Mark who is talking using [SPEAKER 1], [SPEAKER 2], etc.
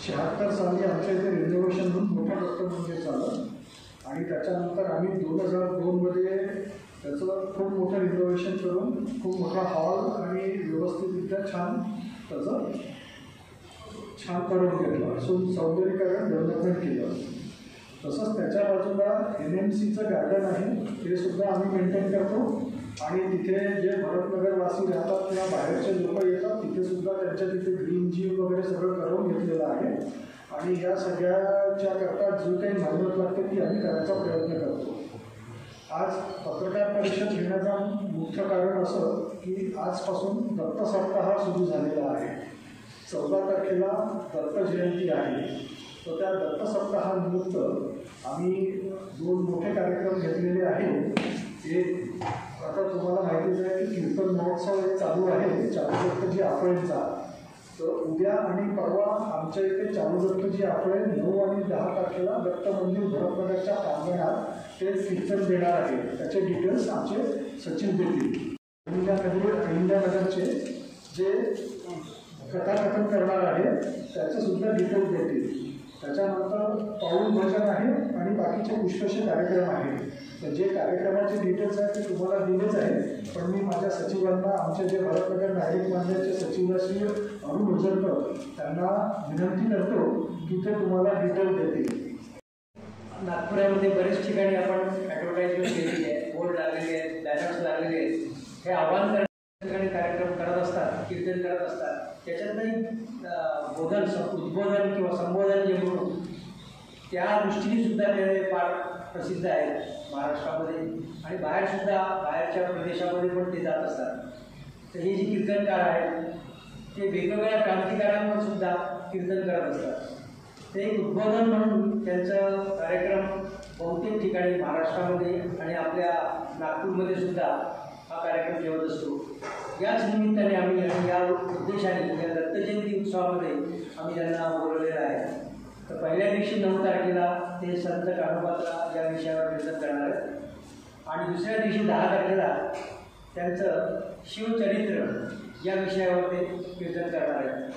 [SPEAKER 1] 76 साली आमच्या इथे रिनोव्हेशन म्हणून मोठं दत्तमंदिर झालं आणि त्याच्यानंतर आम्ही 2002मध्ये त्याचं खूप मोठं रिनोव्हेशन करून खूप मोठा हॉल आणि व्यवस्थितरित्या त्याचं छान करून घेतलं, सौंदर्यीकरण डेव्हलपमेंट केलं. तसंच त्याच्या बाजूला NMCचं गार्डन आहे, ते सुद्धा आम्ही मेंटेन करतो आणि तिथे जे भरतनगरवासी राहतात किंवा बाहेरचे लोक येतात तिथेसुद्धा तिथे ग्रीन जिम वगैरे सगळं करून घेतलेलं आहे. आणि या सगळ्याच्या करता जी काही मेहनत लागते ती आम्ही करायचा प्रयत्न करतो. आज पत्रकार परिषद घेण्याचं मुख्य कारण असं की आजपासून दत्त सप्ताह सुरू झालेला आहे. 14 तारखेला दत्त जयंती आहे. तर त्या दत्त सप्ताहानिमित्त आम्ही 2 मोठे कार्यक्रम घेतलेले आहेत. एक आता तुम्हाला माहितीच आहे की कीर्तन महोत्सव एक चालू आहे चारुदत्तजी आपळेंचा. तर उद्या आणि परवा आमच्या इथे चारुदत्तजी आपळे 9 आणि 10 तारखेला दत्त मंदिर भरतनगरच्या प्रांगणात ते कीर्तन देणार आहे. त्याचे डिटेल्स आमचे सचिन देतील. अहिल्यानगरचे जे कथाकथन करणार आहे त्याचंसुद्धा डिटेल्स देतील. त्याच्यानंतर पाऊल भजन आहे आणि बाकीचे पुष्कळसे कार्यक्रम आहेत. तर जे कार्यक्रमाचे डिटेल्स आहेत ते तुम्हाला दिलेच आहे, पण मी माझ्या सचिवांना आमचे जे भरतनगर नागरिक मंडळाचे सचिव श्री अरुण उजरकर त्यांना विनंती करतो की ते तुम्हाला डिटेल देतील.
[SPEAKER 2] नागपुरामध्ये बरेच ठिकाणी आपण ॲडव्हर्टाईजमेंट केलेली आहे, बोर्ड लागलेले आहेत, बॅनर्स लागलेले आहेत. हे आव्हान करण्याच्या ठिकाणी कार्यक्रम करत असतात, कीर्तन करत असतात. त्याच्यातही उद्बोधन किंवा संबोधन जे म्हणून त्या दृष्टीने सुद्धा ते फार प्रसिद्ध आहेत महाराष्ट्रामध्ये आणि बाहेरसुद्धा बाहेरच्या प्रदेशामध्ये पण ते जात असतात. तर हे जे कीर्तनकार आहेत ते वेगवेगळ्या क्रांतिकारांवर सुद्धा कीर्तन करत असतात. ते एक उद्बोधन म्हणून त्यांचं कार्यक्रम बहुतेक ठिकाणी महाराष्ट्रामध्ये आणि आपल्या नागपूरमध्ये सुद्धा हा कार्यक्रम ठेवत असतो. याच निमित्ताने आम्ही या उद्देशाने या दत्त जयंती उत्सवामध्ये आम्ही त्यांना बोलवलेलं आहे. तर पहिल्या दिवशी 9 तारखेला ते संत कान्होबाचा या विषयावर कीर्तन करणार आहेत आणि दुसऱ्या दिवशी 10 तारखेला त्यांचं शिवचरित्र या विषयावर ते कीर्तन करणार आहेत.